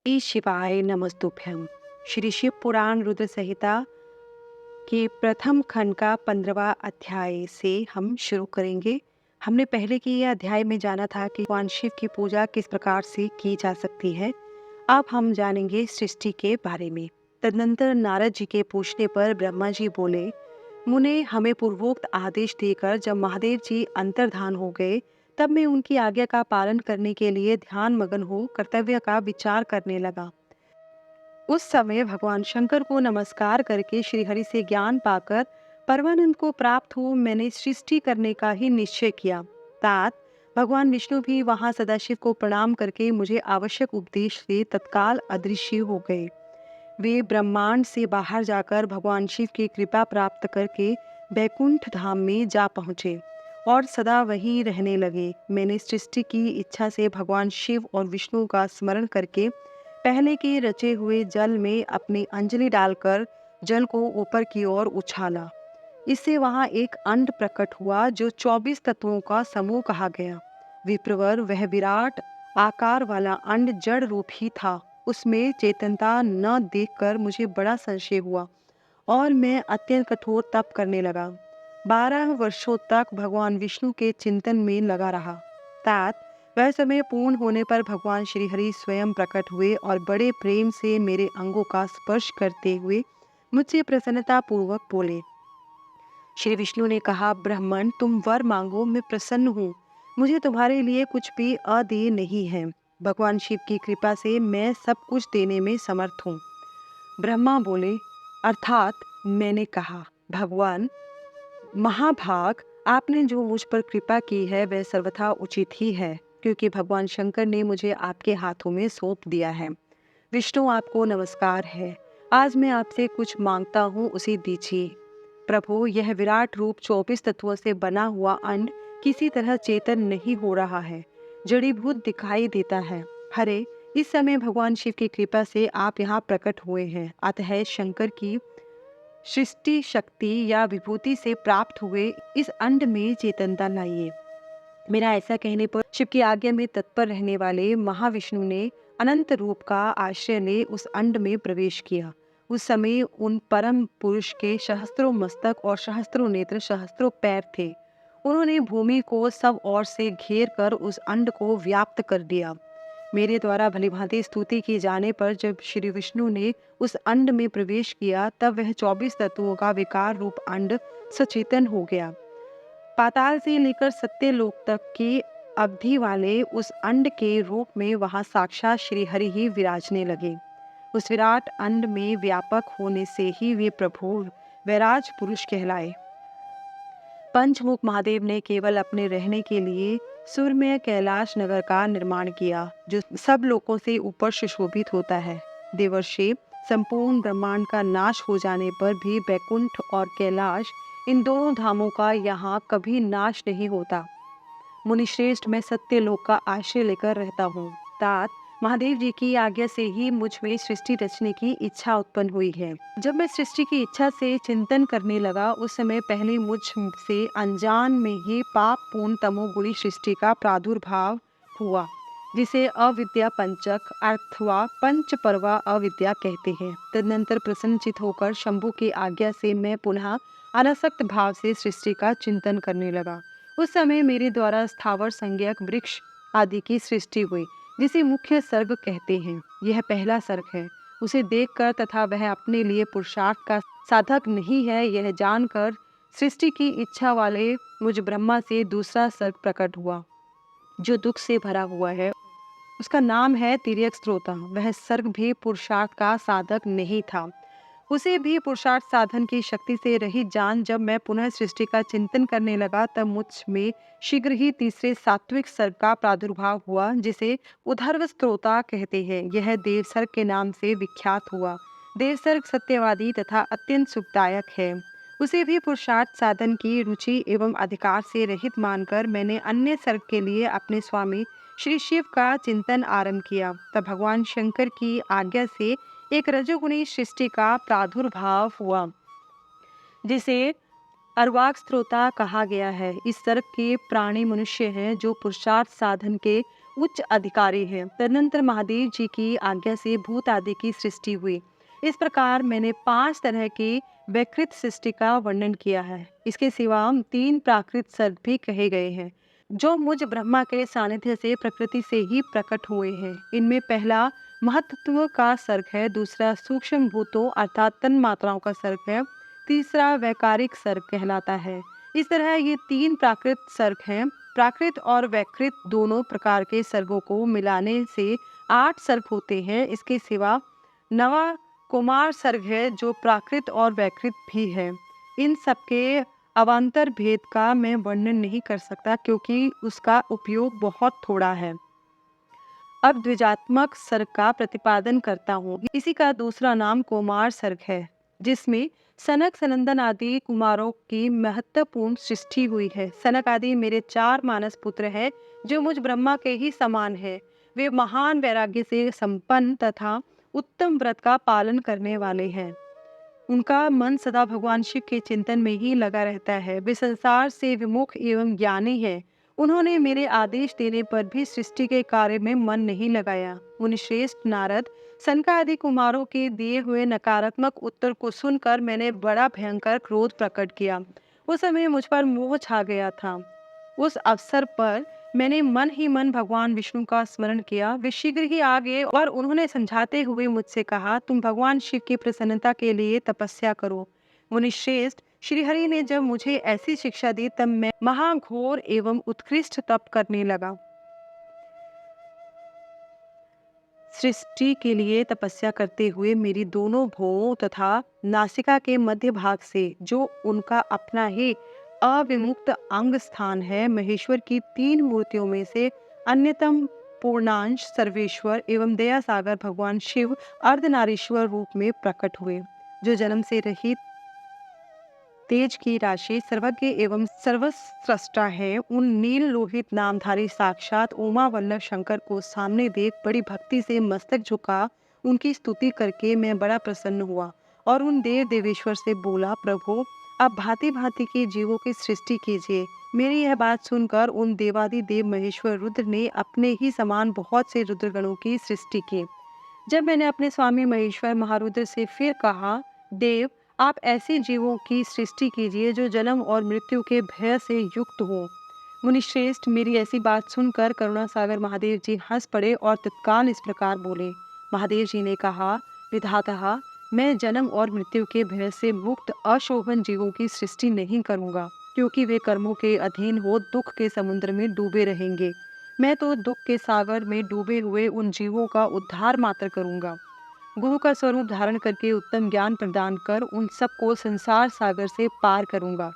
श्री शिवाय नमस्तुभ्यम। श्री शिव पुराण रुद्र संहिता के प्रथम खंड का 15वां अध्याय से हम शुरू करेंगे। हमने पहले के ये अध्याय में जाना था कि भगवान शिव की पूजा किस प्रकार से की जा सकती है। अब हम जानेंगे सृष्टि के बारे में। तदनंतर नारद जी के पूछने पर ब्रह्मा जी बोले, मुने हमें पूर्वोक्त आदेश देकर जब महादेव जी अंतर्धान हो गए, तब मैं उनकी आज्ञा का पालन करने के लिए ध्यान मगन हो कर्तव्य का विचार करने लगा। उस समय भगवान शंकर को नमस्कार करके श्रीहरि से ज्ञान पाकर परमानंद को प्राप्त हो मैंने सृष्टि करने का ही निश्चय किया। तात भगवान विष्णु भी वहां सदाशिव को प्रणाम करके मुझे आवश्यक उपदेश से तत्काल अदृश्य हो गए। वे ब्रह्मांड से बाहर जाकर भगवान शिव की कृपा प्राप्त करके बैकुंठ धाम में जा पहुँचे और सदा वहीं रहने लगे। मैंने सृष्टि की इच्छा से भगवान शिव और विष्णु का स्मरण करके पहले के रचे हुए जल में अपनी अंजलि डालकर जल को ऊपर की ओर उछाला। इससे वहां एक अंड प्रकट हुआ जो 24 तत्वों का समूह कहा गया। विप्रवर वह विराट आकार वाला अंड जड़ रूप ही था। उसमें चेतनता न देखकर मुझे बड़ा संशय हुआ और मैं अत्यंत कठोर तप करने लगा। 12 वर्षों तक भगवान विष्णु के चिंतन में लगा रहा। तात वह समय पूर्ण होने पर भगवान श्री हरि स्वयं प्रकट हुए और बड़े प्रेम से मेरे अंगों का स्पर्श करते हुए मुझसे प्रसन्नता पूर्वक बोले। श्री विष्णु ने कहा, ब्राह्मण तुम वर मांगो, मैं प्रसन्न हूँ। मुझे तुम्हारे लिए कुछ भी अदेय नहीं है। भगवान शिव की कृपा से मैं सब कुछ देने में समर्थ हूँ। ब्रह्मा बोले, अर्थात मैंने कहा, भगवान महाभाग, आपने जो मुझ पर कृपा की है वह सर्वथा उचित ही है, क्योंकि भगवान शंकर ने मुझे आपके हाथों में सौंप दिया है। विष्णु आपको नमस्कार है। आज मैं आपसे कुछ मांगता हूँ, उसे दीजिए। प्रभु, यह विराट रूप 24 तत्वों से बना हुआ अंड किसी तरह चेतन नहीं हो रहा है, जड़ीभूत दिखाई देता है। हरे, इस समय भगवान शिव की कृपा से आप यहाँ प्रकट हुए हैं, अतः शंकर की सृष्टि शक्ति या विभूति से प्राप्त हुए इस अंड में चेतनता लाइए। मेरा ऐसा कहने पर शिव की आज्ञा में तत्पर रहने वाले महाविष्णु ने अनंत रूप का आश्रय ले उस अंड में प्रवेश किया। उस समय उन परम पुरुष के सहस्त्रों मस्तक और सहस्त्रों नेत्र, सहस्त्रों पैर थे। उन्होंने भूमि को सब ओर से घेर कर उस अंड को व्याप्त कर दिया। मेरे द्वारा भलीभांति स्तुति किए जाने पर जब श्री विष्णु ने उस अंड में प्रवेश किया, तब वह 24 तत्वों का विकार रूप अंड सचेतन हो गया। पाताल से लेकर सत्यलोक तक की अवधि वाले उस अंड के रूप में वहां साक्षात श्री हरि ही विराजने लगे। उस विराट अंड में व्यापक होने से ही वे प्रभु वैराज पुरुष कहलाए। पंचमुख महादेव ने केवल अपने रहने के लिए सुरम्य कैलाश नगर का निर्माण किया, जो सब लोकों से ऊपर सुशोभित होता है। देवर्षि, संपूर्ण ब्रह्मांड का नाश हो जाने पर भी बैकुंठ और कैलाश, इन दोनों धामों का यहाँ कभी नाश नहीं होता। मुनिश्रेष्ठ, मैं सत्यलोक का आश्रय लेकर रहता हूँ। तात महादेव जी की आज्ञा से ही मुझ में सृष्टि रचने की इच्छा उत्पन्न हुई है। जब मैं सृष्टि की इच्छा से चिंतन करने लगा, उस समय पहले मुझ से अनजान में ही पाप पूर्ण तमोगुणी सृष्टि का प्रादुर्भाव हुआ, जिसे अविद्या पंचक अथवा पंच परवा अविद्या कहते हैं। तदनंतर प्रसन्नचित होकर शंभु की आज्ञा से मैं पुनः अनासक्त भाव से सृष्टि का चिंतन करने लगा। उस समय मेरे द्वारा स्थावर संज्ञक वृक्ष आदि की सृष्टि हुई, जिसे मुख्य सर्ग कहते हैं। यह पहला सर्ग है। उसे देखकर तथा वह अपने लिए पुरुषार्थ का साधक नहीं है, यह जानकर सृष्टि की इच्छा वाले मुझ ब्रह्मा से दूसरा सर्ग प्रकट हुआ, जो दुख से भरा हुआ है। उसका नाम है तिर्यक स्त्रोता। वह सर्ग भी पुरुषार्थ का साधक नहीं था। उसे भी पुरुषार्थ साधन की शक्ति से रहित जान जब मैं पुनः सृष्टि का चिंतन करने लगा, तब मुझ में शीघ्र ही तीसरे सात्विक सर्ग का प्रादुर्भाव हुआ, जिसे उधर्व स्त्रोता कहते हैं। यह देवसर्ग के नाम से विख्यात हुआ। देवसर्ग सत्यवादी तथा अत्यंत सुखदायक है। उसे भी पुरुषार्थ साधन की रुचि एवं अधिकार से रहित मानकर मैंने अन्य सर्ग के लिए अपने स्वामी श्री शिव का चिंतन आरंभ किया। तब भगवान शंकर की आज्ञा से एक रजोगुणी सृष्टि का प्रादुर्भाव हुआ, जिसे अर्वाक स्त्रोता कहा गया है। इस सर्ग के प्राणी मनुष्य हैं, जो पुरुषार्थ साधन के उच्च अधिकारी हैं। तदनंतर महादेव जी की आज्ञा से भूत आदि की सृष्टि हुई। इस प्रकार मैंने 5 तरह की वैकृत सृष्टि का वर्णन किया है। इसके सिवा 3 प्राकृत सर्ग भी कहे गए हैं, जो मुझ ब्रह्मा के सानिध्य से प्रकृति से ही प्रकट हुए हैं। इनमें पहला महत्त्व का सर्ग है, दूसरा सूक्ष्म भूतों अर्थात तन मात्राओं का सर्ग है, तीसरा वैकारिक सर्ग कहलाता है। इस तरह ये 3 प्राकृत सर्ग हैं। प्राकृत और वैकृत दोनों प्रकार के सर्गों को मिलाने से 8 सर्ग होते हैं। इसके सिवा नवा कुमार सर्ग है, जो प्राकृत और वैकृत भी है। इन सबके अवान्तर भेद का मैं वर्णन नहीं कर सकता, क्योंकि उसका उपयोग बहुत थोड़ा है। अब द्विजात्मक सर्ग का प्रतिपादन करता हूँ। इसी का दूसरा नाम कुमार सर्ग है, जिसमें सनक सनंदन आदि कुमारों की महत्वपूर्ण सृष्टि हुई है। सनक आदि मेरे 4 मानस पुत्र हैं, जो मुझ ब्रह्मा के ही समान है। वे महान वैराग्य से संपन्न तथा उत्तम व्रत का पालन करने वाले हैं। उनका मन सदा भगवान शिव के चिंतन में ही लगा रहता है। वे संसार से विमुख एवं ज्ञानी हैं। उन्होंने मेरे आदेश देने पर भी सृष्टि के कार्य में मन नहीं लगाया। मुनिश्रेष्ठ नारद, सनकादि कुमारों के दिए हुए नकारात्मक उत्तर को सुनकर मैंने बड़ा भयंकर क्रोध प्रकट किया। उस समय मुझ पर मोह छा गया था। उस अवसर पर मैंने मन ही मन भगवान विष्णु का स्मरण किया। वे शीघ्र ही आ गए और उन्होंने समझाते हुए मुझसे कहा, तुम भगवान शिव की प्रसन्नता के लिए तपस्या करो। मुनिश्रेष्ठ, श्रीहरि ने जब मुझे ऐसी शिक्षा दी, तब मैं महाघोर एवं उत्कृष्ट तप करने लगा। सृष्टि के लिए तपस्या करते हुए मेरी दोनों भौहों तथा नासिका के मध्य भाग से, जो उनका अपना ही अविमुक्त अंग स्थान है, महेश्वर की 3 मूर्तियों में से अन्यतम पूर्णांश सर्वेश्वर एवं दया सागर भगवान शिव अर्धनारीश्वर रूप में प्रकट हुए, जो जन्म से रहित तेज की राशि सर्वज्ञ एवं सर्वस्रष्टा है। उन नील लोहित नामधारी साक्षात उमा वल्लभ शंकर को सामने देख बड़ी भक्ति से मस्तक झुका उनकी स्तुति करके मैं बड़ा प्रसन्न हुआ और उन देव देवेश्वर से बोला, प्रभु अब भांति भांति के जीवों की सृष्टि कीजिए। मेरी यह बात सुनकर उन देवादि देव महेश्वर रुद्र ने अपने ही समान बहुत से रुद्रगणों की सृष्टि की। जब मैंने अपने स्वामी महेश्वर महारुद्र से फिर कहा, देव आप ऐसे जीवों की सृष्टि कीजिए जो जन्म और मृत्यु के भय से युक्त हो। मुनिश्रेष्ठ, मेरी ऐसी बात सुनकर करुणा सागर महादेव जी हंस पड़े और तत्काल इस प्रकार बोले। महादेव जी ने कहा, विधाता, मैं जन्म और मृत्यु के भय से मुक्त अशोभन जीवों की सृष्टि नहीं करूंगा, क्योंकि वे कर्मों के अधीन हो दुख के समुद्र में डूबे रहेंगे। मैं तो दुख के सागर में डूबे हुए उन जीवों का उद्धार मात्र करूंगा। गुरु का स्वरूप धारण करके उत्तम ज्ञान प्रदान कर उन सबको संसार सागर से पार करूंगा।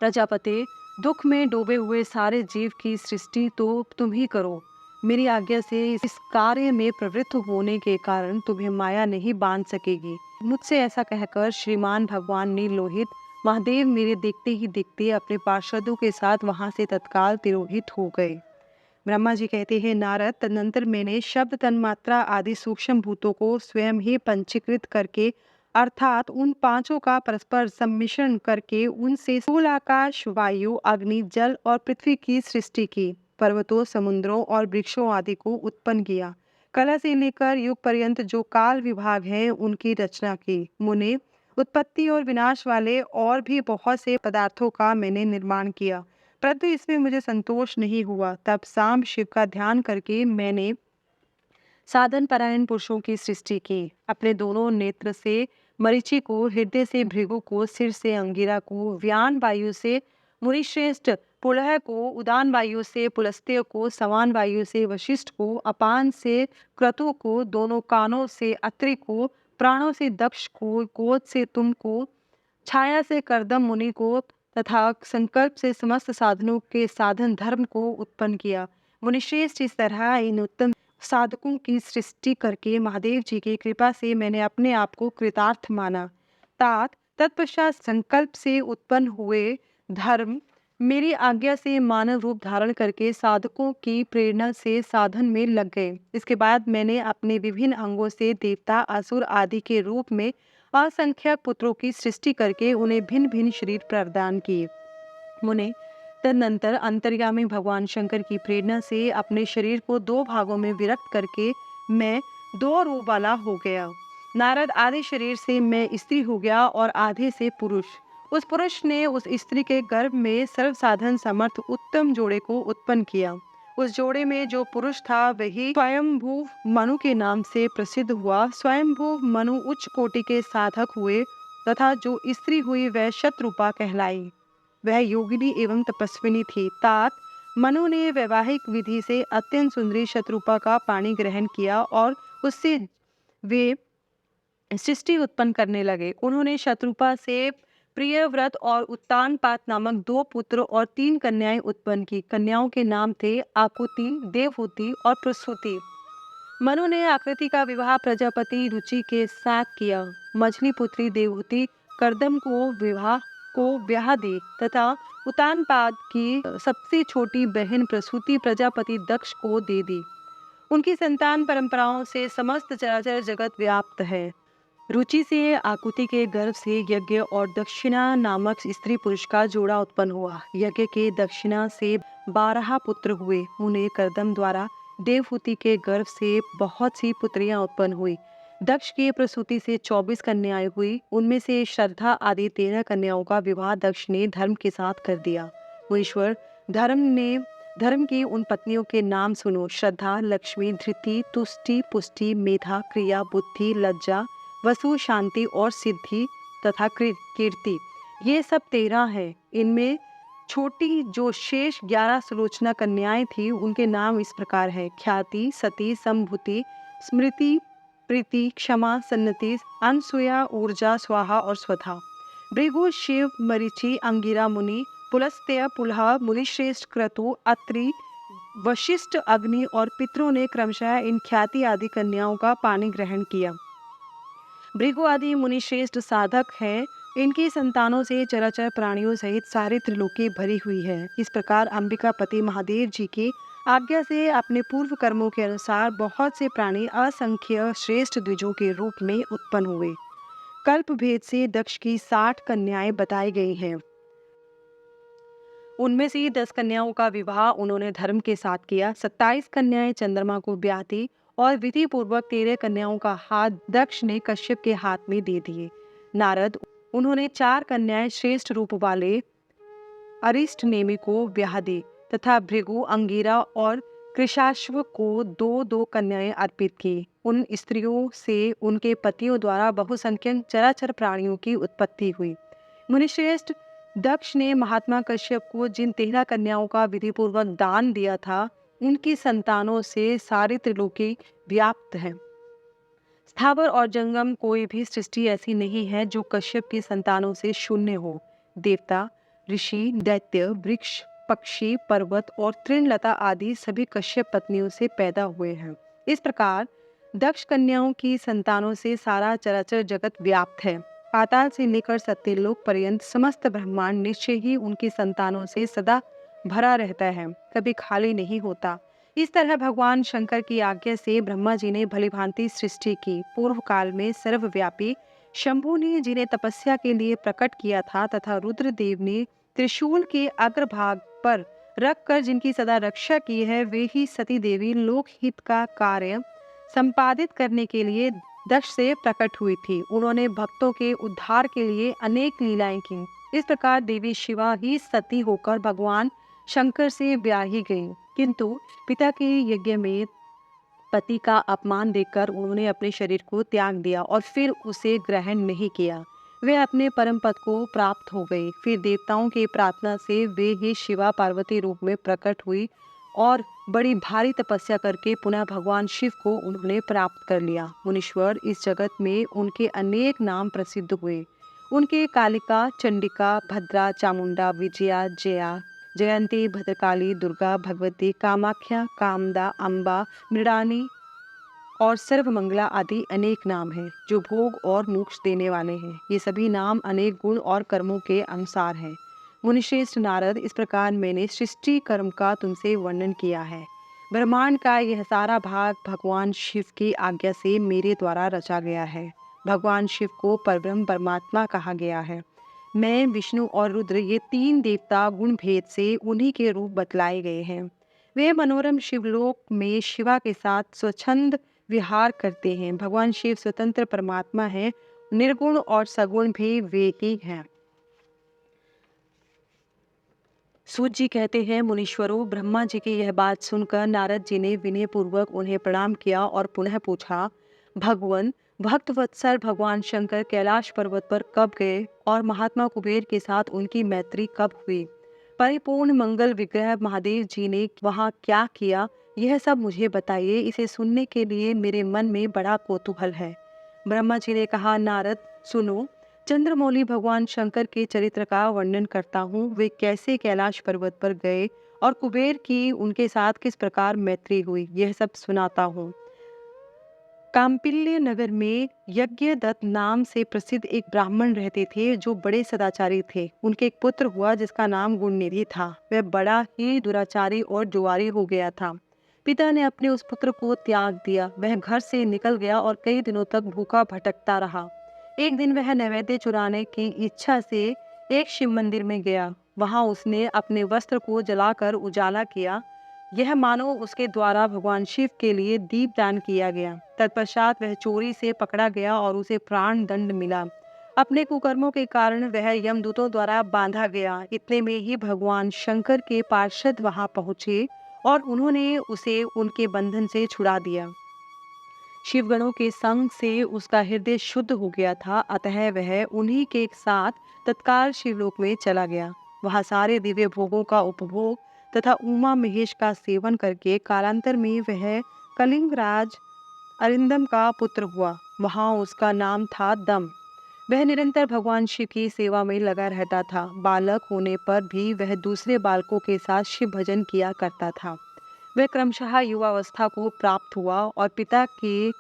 प्रजापते, दुख में डूबे हुए सारे जीव की सृष्टि तो तुम ही करो। मेरी आज्ञा से इस कार्य में प्रवृत्त होने के कारण तुम्हें माया नहीं बांध सकेगी। मुझसे ऐसा कहकर श्रीमान भगवान नीलोहित महादेव मेरे देखते ही देखते अपने पार्षदों के साथ वहां से तत्काल तिरोहित हो गए। ब्रह्मा जी कहते हैं, नारद, तदनंतर मैंने शब्द, तन्मात्रा आदि सूक्ष्म भूतों को स्वयं ही पंचीकृत करके अर्थात उन 5 का परस्पर सम्मिश्रण करके उनसे स्थूल आकाश, वायु, अग्नि, जल और पृथ्वी की सृष्टि की। पर्वतों, समुद्रों और वृक्षों आदि को उत्पन्न किया। कला से लेकर युग पर्यंत जो काल विभाग है उनकी रचना की। मुने, उत्पत्ति और विनाश वाले और भी बहुत से पदार्थों का मैंने निर्माण किया, परंतु इसमें मुझे संतोष नहीं हुआ। तब सांब शिव का ध्यान करके मैंने साधन परायण पुरुषों की सृष्टि की। अपने दोनों नेत्र से मरीचि को, हृदय से भृगु को, सिर से अंगिरा को, व्यान वायु से मुनिश्रेष्ठ पुलह को, उदान वायु से पुलस्त्य को, समान वायु से वशिष्ठ को, अपान से क्रतु को, दोनों कानों से अत्रि को, प्राणों से दक्ष को, गोद से तुम को, छाया से करदम मुनि को तथा संकल्प से समस्त साधनों के साधन धर्म को उत्पन्न किया। मुनिश्रेष्ठ, इस तरह इन उत्तम साधकों की सृष्टि करके महादेव जी की कृपा से मैंने अपने आप को कृतार्थ माना। तत्पश्चात संकल्प से उत्पन्न हुए धर्म मेरी आज्ञा से मानव रूप धारण करके साधकों की प्रेरणा से साधन में लग गए। इसके बाद मैंने अपने विभिन्न अंगों से देवता, असुर आदि के रूप में असंख्यक पुत्रों की सृष्टि करके उन्हें भिन्न भिन्न शरीर प्रदान किए। मुने, तदनंतर अंतर्यामी भगवान शंकर की प्रेरणा से अपने शरीर को 2 भागों में विभक्त करके मैं 2 रूप वाला हो गया। नारद आधे शरीर से मैं स्त्री हो गया और आधे से पुरुष। उस पुरुष ने उस स्त्री के गर्भ में सर्वसाधन समर्थ उत्तम जोड़े को उत्पन्न किया। उस जोड़े में जो पुरुष था वही स्वयंभू मनु के नाम से प्रसिद्ध हुआ। स्वयंभू मनु उच्च कोटि के साधक हुए तथा जो स्त्री हुई वह शतरूपा कहलाई। वह योगिनी एवं तपस्विनी थी। तात मनु ने वैवाहिक विधि से अत्यंत सुंदरी शतरूपा का पाणी ग्रहण किया और उससे वे सृष्टि उत्पन्न करने लगे। उन्होंने शतरूपा से प्रियव्रत और उत्तानपाद नामक 2 पुत्र और 3 कन्याएं उत्पन्न की। कन्याओं के नाम थे आकुति, देवहूति और प्रसूति। मनु ने आकृति का विवाह प्रजापति रुचि के साथ किया। मझली पुत्री देवहूति कर्दम को ब्याह दी तथा उत्तानपाद की सबसे छोटी बहन प्रसूति प्रजापति दक्ष को दे दी। उनकी संतान परंपराओं से समस्त चराचर जगत व्याप्त है। रुचि से आकुति के गर्भ से यज्ञ और दक्षिणा नामक स्त्री पुरुष का जोड़ा उत्पन्न हुआ। यज्ञ के दक्षिणा से 12 पुत्र हुए। उन्हें कर्दम द्वारा देवहूति के गर्भ से बहुत सी पुत्रियां उत्पन्न हुई। दक्ष की प्रसूति से 24 कन्याएं हुई। उनमें से श्रद्धा आदि 13 कन्याओं का विवाह दक्ष ने धर्म के साथ कर दिया। मुनीश्वर, धर्म की उन पत्नियों के नाम सुनो। श्रद्धा, लक्ष्मी, धृति, तुष्टि, पुष्टि, मेधा, क्रिया, बुद्धि, लज्जा, वसु, शांति और सिद्धि तथा कीर्ति। ये सब 13 हैं। इनमें छोटी जो शेष 11 सुलोचना कन्याएं थी उनके नाम इस प्रकार है: ख्याति, सती, संभूति, स्मृति, प्रीति, क्षमा, सन्नति, अनसुया, ऊर्जा, स्वाहा और स्वधा। भृगु, शिव, मरीचि, अंगिरा मुनि, पुलस्त्य, पुलह, मुनिश्रेष्ठ, क्रतु, अत्रि, वशिष्ठ, अग्नि और पितरों ने क्रमशः इन ख्याति आदि कन्याओं का पानी ग्रहण किया। भृगु आदि मुनिश्रेष्ठ साधक हैं। इनकी संतानों से चराचर प्राणियों सहित सारी त्रिलोकी भरी हुई है। इस प्रकार अंबिका पति महादेव जी की आज्ञा से अपने पूर्व कर्मों के अनुसार बहुत से प्राणी असंख्य श्रेष्ठ द्विजों के रूप में उत्पन्न हुए। कल्प भेद से दक्ष की 60 कन्याएं बताई गई हैं। उनमें से 10 कन्याओं का विवाह उन्होंने धर्म के साथ किया। 27 कन्याएं चंद्रमा को ब्याहती और विधि पूर्वक 13 कन्याओं का हाथ दक्ष ने कश्यप के हाथ में दे दिए। नारद, उन्होंने 4 कन्याएं श्रेष्ठ रूप वाले अरिष्ट नेमि को ब्याह दी तथा भृगु, अंगिरा और कृशाश्व को 2-2 कन्याएं अर्पित की। उन स्त्रियों से उनके पतियों द्वारा बहुसंख्यक चराचर प्राणियों की उत्पत्ति हुई। मुनिश्रेष्ठ दक्ष ने महात्मा कश्यप को जिन 13 कन्याओं का विधि पूर्वक दान दिया था उनकी संतानों से सारी त्रिलोकी व्याप्त है। स्थावर और जंगम कोई भी सृष्टि ऐसी नहीं है जो कश्यप की संतानों से शून्य हो। देवता, ऋषि, दैत्य, वृक्ष, पक्षी, पर्वत और तृणलता आदि सभी कश्यप पत्नियों से पैदा हुए हैं। इस प्रकार दक्ष कन्याओं की संतानों से सारा चराचर जगत व्याप्त है। पाताल से लेकर सत्यलोक पर्यंत समस्त ब्रह्मांड निश्चय ही उनकी संतानों से सदा भरा रहता है, कभी खाली नहीं होता। इस तरह भगवान शंकर की आज्ञा से ब्रह्मा जी ने भलीभांति सृष्टि की। पूर्व काल में सर्वव्यापी शंभु ने जिन्हें तपस्या के लिए प्रकट किया था तथा रुद्रदेव ने त्रिशूल के अग्रभाग पर रखकर जिनकी सदा रक्षा की है, वे ही सती देवी लोकहित का कार्य संपादित करने के लिए दक्ष से प्रकट हुई थी। उन्होंने भक्तों के उद्धार के लिए अनेक लीलाएं की। इस प्रकार देवी शिवा ही सती होकर भगवान शंकर से ब्याही गई, किंतु पिता के यज्ञ में पति का अपमान देखकर उन्होंने अपने शरीर को त्याग दिया और फिर उसे ग्रहण नहीं किया। वे अपने परम पद को प्राप्त हो गई। फिर देवताओं की प्रार्थना से वे ही शिवा पार्वती रूप में प्रकट हुई और बड़ी भारी तपस्या करके पुनः भगवान शिव को उन्होंने प्राप्त कर लिया। मुनीश्वर, इस जगत में उनके अनेक नाम प्रसिद्ध हुए। उनके कालिका, चंडिका, भद्रा, चामुंडा, विजया, जया, जयंती, भद्रकाली, दुर्गा, भगवती, कामाख्या, कामदा, अम्बा, मृडानी और सर्वमंगला आदि अनेक नाम हैं जो भोग और मोक्ष देने वाले हैं। ये सभी नाम अनेक गुण और कर्मों के अनुसार हैं। मुनिश्रेष्ठ नारद, इस प्रकार मैंने सृष्टि कर्म का तुमसे वर्णन किया है। ब्रह्मांड का यह सारा भाग भगवान शिव की आज्ञा से मेरे द्वारा रचा गया है। भगवान शिव को परब्रह्म परमात्मा कहा गया है। मैं, विष्णु और रुद्र ये 3 देवता गुण भेद से उन्हीं के रूप बतलाए गए हैं। वे मनोरम शिवलोक में शिवा के साथ स्वच्छंद विहार करते हैं। भगवान शिव स्वतंत्र परमात्मा है, निर्गुण और सगुण भी वे ही हैं। सूत जी कहते हैं, मुनीश्वरों, ब्रह्मा जी की यह बात सुनकर नारद जी ने विनय पूर्वक उन्हें प्रणाम किया और पुनः पूछा, भगवान, भक्त वत्सल भगवान शंकर कैलाश पर्वत पर कब गए और महात्मा कुबेर के साथ उनकी मैत्री कब हुई? परिपूर्ण मंगल विग्रह महादेव जी ने वहाँ क्या किया, यह सब मुझे बताइए। इसे सुनने के लिए मेरे मन में बड़ा कौतूहल है। ब्रह्मा जी ने कहा, नारद सुनो, चंद्रमौली भगवान शंकर के चरित्र का वर्णन करता हूँ। वे कैसे कैलाश पर्वत पर गए और कुबेर की उनके साथ किस प्रकार मैत्री हुई, यह सब सुनाता हूँ। काम्पिल्य नगर में यज्ञदत्त नाम से प्रसिद्ध एक ब्राह्मण रहते थे जो बड़े सदाचारी थे। उनके एक पुत्र हुआ जिसका नाम गुणनिधि था। वह बड़ा ही दुराचारी और जुआरी हो गया था। पिता ने अपने उस पुत्र को त्याग दिया। वह घर से निकल गया और कई दिनों तक भूखा भटकता रहा। एक दिन वह नैवेद्य चुराने की इच्छा से एक शिव मंदिर में गया। वहां उसने अपने वस्त्र को जलाकर उजाला किया। यह मानो उसके द्वारा भगवान शिव के लिए दीपदान किया गया। तत्पश्चात वह चोरी से पकड़ा गया और उसे प्राण दंड मिला। अपने कुकर्मों के कारण वह यमदूतों द्वारा बांधा गया। इतने में ही भगवान शंकर के पार्षद वहां पहुंचे और उन्होंने उसे उनके बंधन से छुड़ा दिया। शिवगणों के संग से उसका हृदय शुद्ध हो गया था, अतः वह उन्हीं के साथ तत्काल शिवलोक में चला गया। वहां सारे दिव्य भोगों का उपभोग तथा उमा महेश का सेवन करके कालांतर में वह कलिंगराज अरिंदम का पुत्र हुआ। वहां उसका नाम था दम। वह निरंतर भगवान शिव की सेवा में लगा रहता था। बालक होने पर भी वह दूसरे बालकों के साथ शिव भजन किया करता था। वह क्रमशः युवावस्था को प्राप्त हुआ और पिता के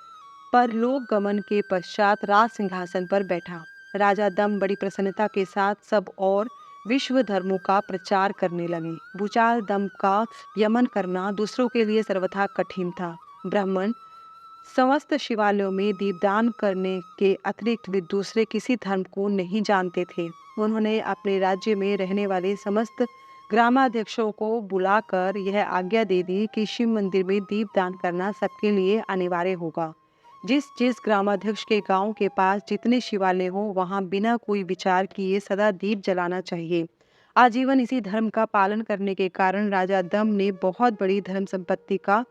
परलोक गमन के पश्चात राज सिंहासन पर बैठा। राजा दम बड़ी प्रसन्नता के साथ सब और विश्व धर्मों का प्रचार करने लगे। भूचाल दम का यमन करना दूसरों के लिए सर्वथा कठिन था। ब्राह्मण समस्त शिवालयों में दीपदान करने के अतिरिक्त वे दूसरे किसी धर्म को नहीं जानते थे। उन्होंने अपने राज्य में रहने वाले समस्त ग्रामाध्यक्षों को बुलाकर यह आज्ञा दे दी कि शिव मंदिर में दीपदान करना सबके लिए अनिवार्य होगा। जिस जिस ग्रामाध्यक्ष के गांव के पास जितने शिवालय हो, वहां बिना कोई विचार किए सदा दीप जलाना चाहिए। आजीवन इसी धर्म का पालन करने के कारण राजा दम ने बहुत बड़ी धर्म संपत्ति का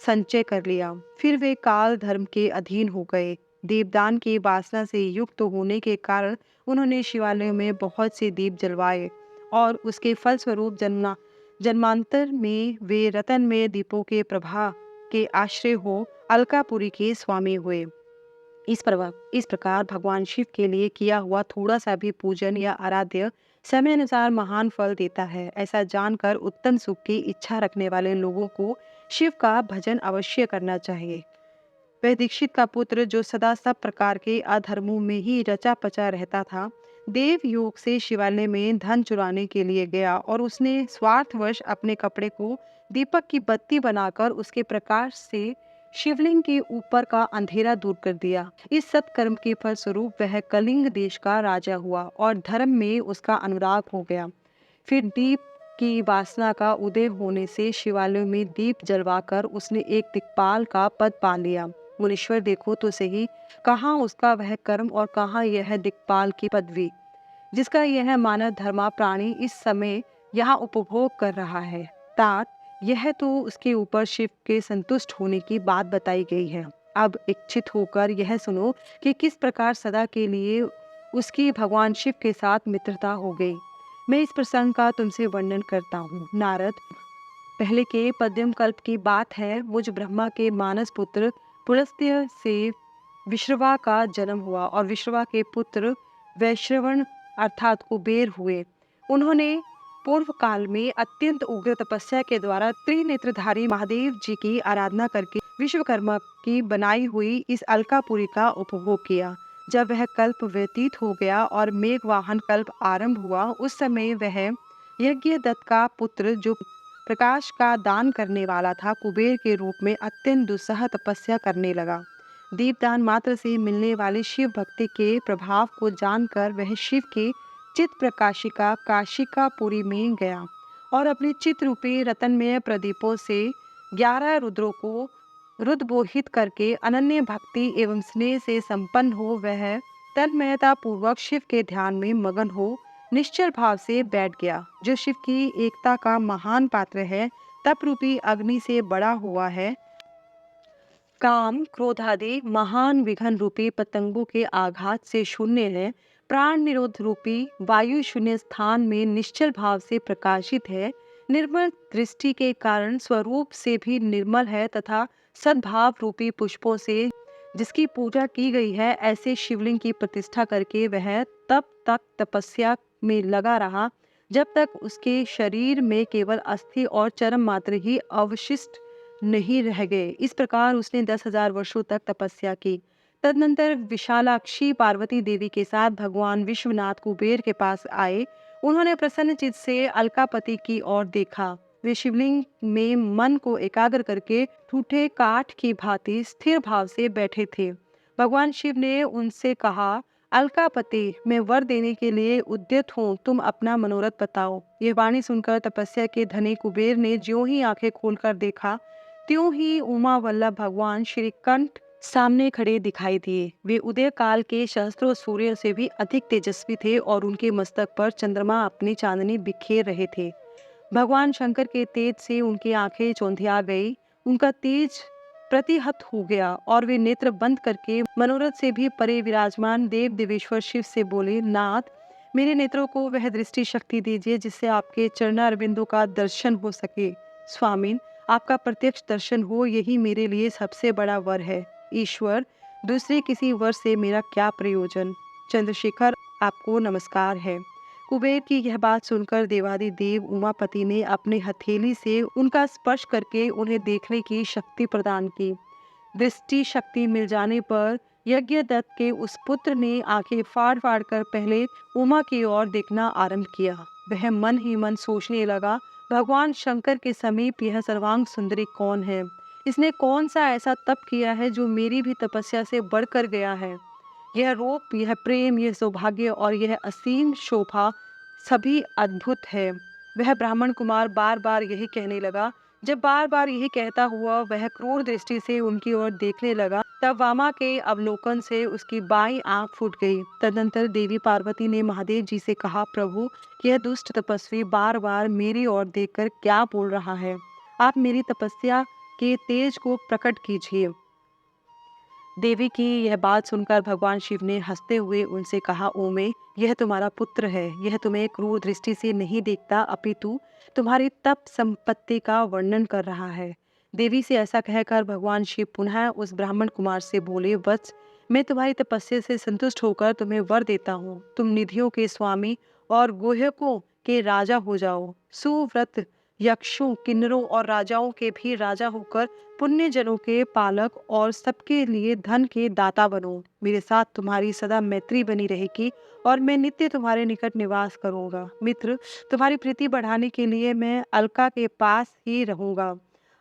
संचय कर लिया। फिर वे काल धर्म के अधीन हो गए। दीपदान की वासना से युक्त होने के कारण उन्होंने शिवालयों में बहुत से दीप जलवाए और उसके फलस्वरूप जन्मांतर में वे रतनमय दीपों के प्रभा के आश्रय हो अलकापुरी के स्वामी हुए। इस प्रकार भगवान शिव के लिए किया हुआ थोड़ा सा भी पूजन या आराध्य समय अनुसार महान फल देता है। ऐसा जानकर उत्तम सुख की इच्छा रखने वाले लोगों को शिव का भजन अवश्य करना चाहिए। वह दीक्षित का पुत्र जो सदा सब प्रकार के अधर्मों में ही रचा पचा रहता था, देव योग से शिवालय में धन चुराने के लिए गया और उसने स्वार्थवश अपने कपड़े को दीपक की बत्ती बनाकर उसके प्रकाश से शिवलिंग के ऊपर का अंधेरा दूर कर दिया। इस सत्कर्म के फलस्वरूप वह कलिंग देश का राजा हुआ और धर्म में उसका अनुराग हो गया। फिर दीप की वासना का उदय होने से शिवालयों में दीप जलवाकर उसने एक दिक्पाल का पद पा लिया। मुनीश्वर देखो तो सही, कहाँ उसका वह कर्म और कहाँ यह दिक्पाल की पदवी जिसका यह मानव धर्मा प्राणी इस समय यहाँ उपभोग कर रहा है। तात यह तो उसके ऊपर शिव के संतुष्ट होने की बात बताई गई है। अब इच्छित होकर यह सुनो कि किस प्रकार सदा के लिए उसकी भगवान शिव के साथ मित्रता हो गई। मैं इस प्रसंग का तुमसे वर्णन करता हूँ। नारद, पहले के पद्यम कल्प की बात है। मुझ ब्रह्मा के मानस पुत्र पुलस्त्य से विश्रवा का जन्म हुआ और विश्रवा के पुत्र वैश्रवण अर्थात कुबेर हुए। उन्होंने पूर्व काल में अत्यंत उग्र तपस्या के द्वारा त्रिनेत्रधारी महादेव जी की आराधना करके विश्वकर्मा की बनाई हुई इस अलकापुरी का उपभोग किया। जब वह कल्प व्यतीत हो गया और मेघवाहन कल्प आरंभ हुआ, उस समय वह यज्ञदत्त का पुत्र जो प्रकाश का दान करने वाला था, कुबेर के रूप में अत्यंत दुस्सह तपस्या करने लगा। दीपदान मात्र से मिलने वाली शिव भक्ति के प्रभाव को जानकर वह शिव के चित प्रकाशिका काशिकापुरी में गया और अपने चित रूपी रतनमय प्रदीपों से 11 रुद्रों को रुद्रबोहित करके अनन्य भक्ति एवं स्नेह से संपन्न हो वह तन्मयता पूर्वक शिव के ध्यान में मगन हो निश्चल भाव से बैठ गया। जो शिव की एकता का महान पात्र है, तप रूपी अग्नि से बड़ा हुआ है, काम क्रोध आदि महान विघन रूपी पतंगों के आघात से शून्य है, प्राण निरोध रूपी वायु शून्य स्थान में निश्चल भाव से प्रकाशित है, निर्मल दृष्टि के कारण स्वरूप से भी निर्मल है तथा सद्भाव रूपी पुष्पों से जिसकी पूजा की गई है, ऐसे शिवलिंग की प्रतिष्ठा करके वह तब तक तपस्या में लगा रहा जब तक उसके शरीर में केवल अस्थि और चर्म मात्र ही अवशिष्ट नहीं रह गए। इस प्रकार उसने 10,000 वर्षों तक तपस्या की। तदनंतर विशालाक्षी पार्वती देवी के साथ भगवान विश्वनाथ कुबेर के पास आए। उन्होंने प्रसन्न चित्त से अलकापति की ओर देखा। वे शिवलिंग में मन को एकाग्र करके ठूठे काठ की भांति स्थिर भाव से बैठे थे। भगवान शिव ने उनसे कहा, अलकापति, मैं वर देने के लिए उद्यत हूँ, तुम अपना मनोरथ बताओ। यह वाणी सुनकर तपस्या के धनी कुबेर ने ज्यों ही आंखें खोलकर देखा, त्यों ही उमा वल्लभ भगवान श्री कंठ सामने खड़े दिखाई दिए। वे उदय काल के सहस्त्रों सूर्य से भी अधिक तेजस्वी थे और उनके मस्तक पर चंद्रमा अपनी चांदनी बिखेर रहे थे। भगवान शंकर के तेज से उनकी आंखें चौंधिया गई, उनका तेज प्रतिहत हो गया और वे नेत्र बंद करके मनोरथ से भी परे विराजमान देव देवेश्वर शिव से बोले, नाथ, मेरे नेत्रों को वह दृष्टि शक्ति दीजिए जिससे आपके चरणारविंदों का दर्शन हो सके। स्वामीन, आपका प्रत्यक्ष दर्शन हो, यही मेरे लिए सबसे बड़ा वर है। ईश्वर, दूसरे किसी वर से मेरा क्या प्रयोजन। चंद्रशेखर, आपको नमस्कार है। कुबेर की यह बात सुनकर देवादिदेव उमापति ने अपने हथेली से उनका स्पर्श करके उन्हें देखने की शक्ति प्रदान की। दृष्टि शक्ति मिल जाने पर यज्ञदत्त के उस पुत्र ने आंखें फाड़ फाड़ कर पहले उमा की ओर देखना आरंभ किया। वह मन ही मन सोचने लगा, भगवान शंकर के समीप यह सर्वांग सुंदरी कौन है? इसने कौन सा ऐसा तप किया है जो मेरी भी तपस्या से बढ़कर गया है? यह रूप, यह प्रेम, यह सौभाग्य और यह असीम शोभा सभी अद्भुत है। वह ब्राह्मण कुमार बार बार यही कहने लगा। जब बार बार यही कहता हुआ वह क्रूर दृष्टि से उनकी ओर देखने लगा, तब वामा के अवलोकन से उसकी बाईं आंख फूट गई। तदनंतर देवी पार्वती ने महादेव जी से कहा, प्रभु, यह दुष्ट तपस्वी बार बार मेरी ओर देखकर क्या बोल रहा है? आप मेरी तपस्या के तेज को प्रकट कीजिए। देवी की यह बात सुनकर भगवान शिव ने हंसते हुए उनसे कहा, ओमे, यह तुम्हारा पुत्र है। यह तुम्हें क्रूर दृष्टि से नहीं देखता, अपितु तुम्हारी तप संपत्ति का वर्णन कर रहा है। देवी से ऐसा कहकर भगवान शिव पुनः उस ब्राह्मण कुमार से बोले, वत्स, मैं तुम्हारी तपस्या से संतुष्ट होकर तुम्हें वर देता हूँ। तुम निधियों के स्वामी और गुह्यकों के राजा हो जाओ। सुव्रत यक्षों, किन्नरों और राजाओं के भी राजा होकर पुण्य जनों के पालक और सबके लिए धन के दाता बनो। मेरे साथ तुम्हारी सदा मैत्री बनी रहेगी और मैं नित्य तुम्हारे निकट निवास करूंगा। मित्र, तुम्हारी प्रीति बढ़ाने के लिए मैं अलका के पास ही रहूंगा।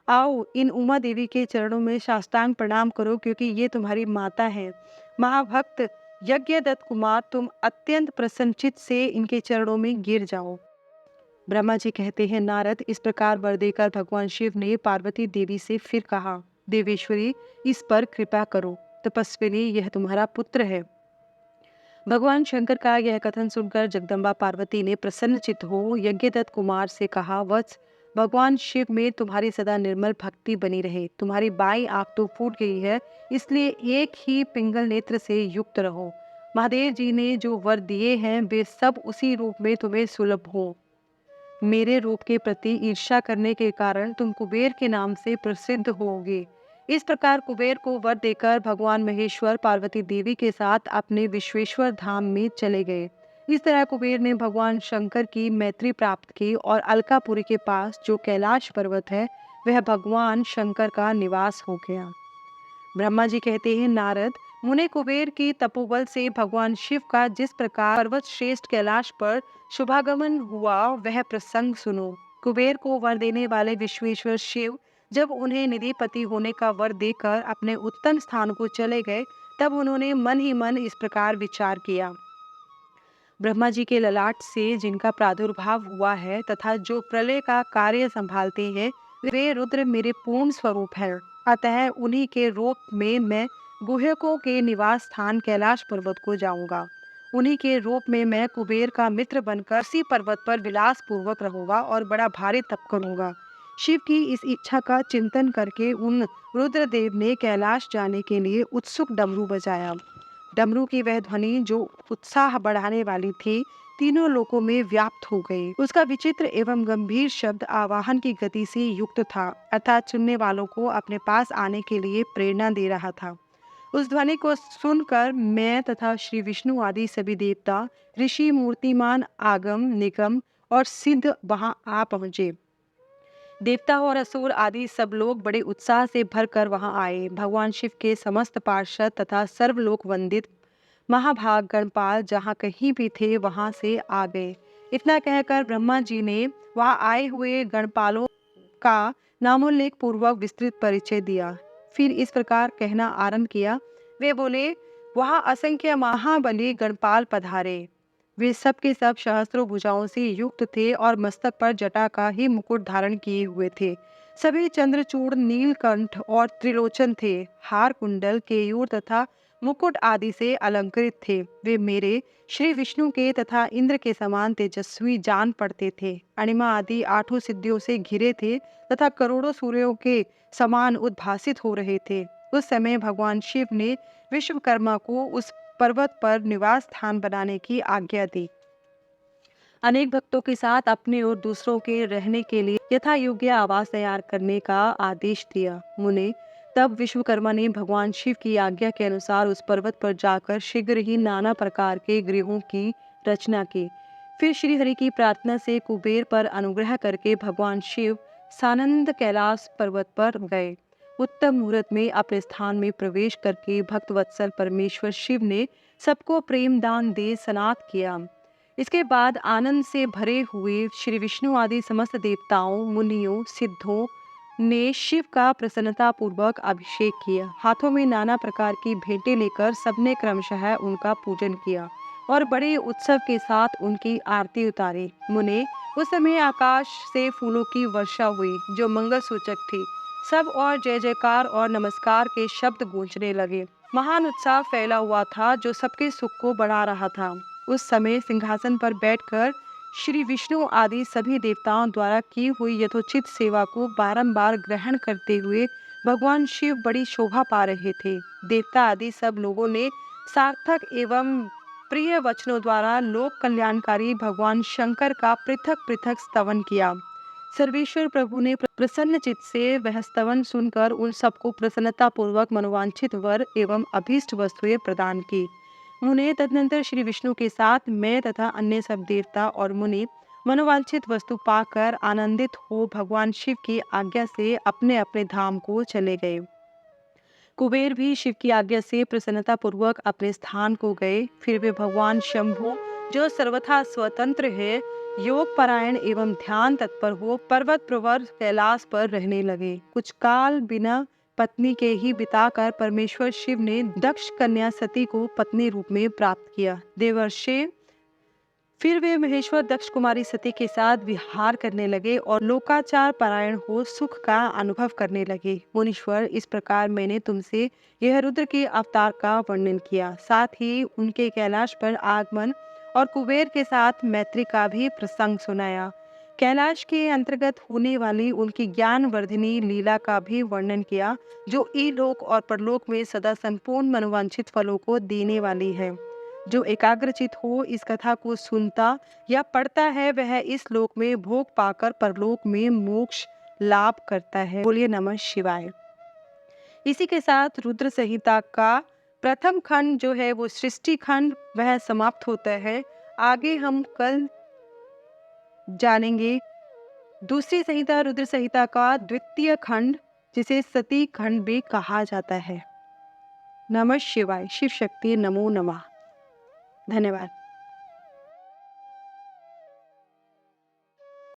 आओ, इन उमा देवी के चरणों में साष्टांग प्रणाम करो, क्योंकि ये तुम्हारी माता है। महाभक्त यज्ञदत्त कुमार, तुम अत्यंत प्रसन्नचित से इनके चरणों में गिर जाओ। ब्रह्मा जी कहते हैं, नारद, इस प्रकार वर देकर भगवान शिव ने पार्वती देवी से फिर कहा, देवेश्वरी, इस पर कृपा करो। तपस्विनी, यह तुम्हारा पुत्र है। भगवान शंकर का यह कथन सुनकर जगदम्बा पार्वती ने प्रसन्नचित्त हो यज्ञदत्त कुमार से कहा, वत्स, भगवान शिव में तुम्हारी सदा निर्मल भक्ति बनी रहे। तुम्हारी बाईं आंख तो फूट गई है, इसलिए एक ही पिंगल नेत्र से युक्त रहो। महादेव जी ने जो वर दिए हैं वे सब उसी रूप में तुम्हें सुलभ हो। मेरे रूप के प्रति ईर्ष्या करने के कारण तुम कुबेर के नाम से प्रसिद्ध होगे। इस प्रकार कुबेर को वर देकर भगवान महेश्वर पार्वती देवी के साथ अपने विश्वेश्वर धाम में चले गए। इस तरह कुबेर ने भगवान शंकर की मैत्री प्राप्त की और अलकापुरी के पास जो कैलाश पर्वत है वह भगवान शंकर का निवास हो गया। ब्रह्मा जी कहते हैं, नारद मुने, कुबेर की तपोबल से भगवान शिव का जिस प्रकार पर्वत श्रेष्ठ कैलाश पर शुभागमन हुआ वह प्रसंग सुनो। कुबेर को वर देने वाले विश्वेश्वर शिव जब उन्हें निधिपति होने का वर देकर अपने उत्तम स्थान को चले गए, तब उन्होंने मन ही मन इस प्रकार विचार किया, ब्रह्मा जी के ललाट से जिनका प्रादुर्भाव हुआ है तथा जो प्रलय का कार्य संभालते हैं, वे रुद्र मेरे पूर्ण स्वरूप हैं। अतः उन्हीं के रूप में मैं गुह्यकों के निवास स्थान कैलाश पर्वत को जाऊंगा। उन्हीं के रूप में मैं कुबेर का मित्र बनकर उसी पर्वत पर विलास पूर्वक रहूंगा और बड़ा भारी तप करूंगा। शिव की इस इच्छा का चिंतन करके उन रुद्रदेव ने कैलाश जाने के लिए उत्सुक डमरू बजाया। डमरू की वह ध्वनि जो उत्साह बढ़ाने वाली थी, तीनों लोकों में व्याप्त हो गई। उसका विचित्र एवं गंभीर शब्द आवाहन की गति से युक्त था, अर्थात सुनने वालों को अपने पास आने के लिए प्रेरणा दे रहा था। उस ध्वनि को सुनकर मैं तथा श्री विष्णु आदि सभी देवता, ऋषि, मूर्तिमान, आगम, निगम और सिद्ध वहां आ पहुंचे। देवता और असुर आदि सब लोग बड़े उत्साह से भरकर वहां आए। भगवान शिव के समस्त पार्षद तथा सर्वलोक वंदित महाभाग गणपाल जहाँ कहीं भी थे वहां से आ गए। इतना कहकर ब्रह्मा जी ने वहां आए हुए गणपालों का नामोल्लेख पूर्वक विस्तृत परिचय दिया। फिर इस प्रकार कहना आरंभ किया। वे बोले, वहां असंख्य महाबली गणपाल पधारे। वे सब के सब सहस्त्रों भुजाओं से युक्त थे और मस्तक पर जटा का ही मुकुट धारण किए हुए थे। सभी चंद्रचूड़, नीलकंठ और त्रिलोचन थे। हार, कुंडल, केयूर तथा मुकुट आदि से अलंकृत थे। वे मेरे श्री विष्णु के तथा इंद्र के समान तेजस्वी जान पड़ते थे। अणिमा आदि 8 सिद्धियों से घिरे थे तथा करोड़ों सूर्यों के समान उद्भासित हो रहे थे। उस समय भगवान शिव ने विश्वकर्मा को उस पर्वत पर निवास स्थान बनाने की आज्ञा दी। अनेक भक्तों के साथ अपने और दूसरों के रहने के लिए यथा योग्य आवास तैयार करने का आदेश दिया। मुने, तब विश्वकर्मा ने भगवान शिव की आज्ञा के अनुसार उस पर्वत पर जाकर शीघ्र ही नाना प्रकार के गृहों की रचना की। फिर श्री हरि की प्रार्थना से कुबेर पर अनुग्रह करके भगवान शिव सानंद कैलाश पर्वत पर गए। उत्तम मुहूर्त में अपने स्थान में प्रवेश करके भक्तवत्सल परमेश्वर शिव ने सबको प्रेम दान दे सनात किया। इसके बाद आनंद से भरे हुए श्री विष्णु आदि समस्त देवताओं, मुनियों, सिद्धों ने शिव का प्रसन्नता पूर्वक अभिषेक किया। हाथों में नाना प्रकार की भेंटें लेकर सबने क्रमशः उनका पूजन किया और बड़े उत्सव के साथ उनकी आरती उतारी। मुने, उस समय आकाश से फूलों की वर्षा हुई जो मंगल सूचक थी। सब और जय जयकार और नमस्कार के शब्द गूंजने लगे। महान उत्साह फैला हुआ था जो सबके सुख को बढ़ा रहा था। उस समय सिंहासन पर बैठकर श्री विष्णु आदि सभी देवताओं द्वारा की हुई यथोचित सेवा को बारंबार ग्रहण करते हुए भगवान शिव बड़ी शोभा पा रहे थे। देवता आदि सब लोगों ने सार्थक एवं प्रिय वचनों द्वारा लोक कल्याणकारी भगवान शंकर का पृथक पृथक स्तवन किया। सर्वेश्वर प्रभु ने प्रसन्न चित्त से वह स्तवन सुनकर उन सबको प्रसन्नता पूर्वक मनोवांछित वर एवं अभीष्ट वस्तुएं प्रदान की। मुने, तदनंतर श्री विष्णु के साथ मैं तथा अन्य सब देवता और मुनि मनोवांछित वस्तु पाकर आनंदित हो भगवान शिव की आज्ञा से अपने अपने धाम को चले गए। कुबेर भी शिव की आज्ञा से प्रसन्नता पूर्वक अपने स्थान को गए। फिर वे भगवान शंभु, जो सर्वथा स्वतंत्र है, योग परायण एवं ध्यान तत्पर हो पर्वत प्रवर कैलाश पर रहने लगे। कुछ काल बिना पत्नी के ही बिताकर परमेश्वर शिव ने दक्ष कन्या सती को पत्नी रूप में प्राप्त किया। देवर्षि फिर वे महेश्वर दक्ष कुमारी सती के साथ विहार करने लगे और लोकाचार परायण हो सुख का अनुभव करने लगे। मुनीश्वर, इस प्रकार मैंने तुमसे यह रुद्र के अवतार का वर्णन किया, साथ ही उनके कैलाश पर आगमन और कुबेर के साथ मैत्री का भी प्रसंग सुनाया। कैलाश के अंतर्गत होने वाली उनकी ज्ञान वर्धिनी लीला का भी वर्णन किया, जो इलोक और परलोक में सदा संपूर्ण मनोवांछित फलों को देने वाली है। जो एकाग्रचित हो इस कथा को सुनता या पढ़ता है, वह इस लोक में भोग पाकर परलोक में मोक्ष लाभ करता है। बोलिए नमः शिवाय। इसी के साथ रुद्र संहिता का प्रथम खंड जो है वो सृष्टि खंड वह समाप्त होता है। आगे हम कल जानेंगे दूसरी संहिता रुद्र संहिता का द्वितीय खंड, जिसे सती खंड भी कहा जाता है। नमः शिवाय। शिव शक्ति नमो नमः। धन्यवाद।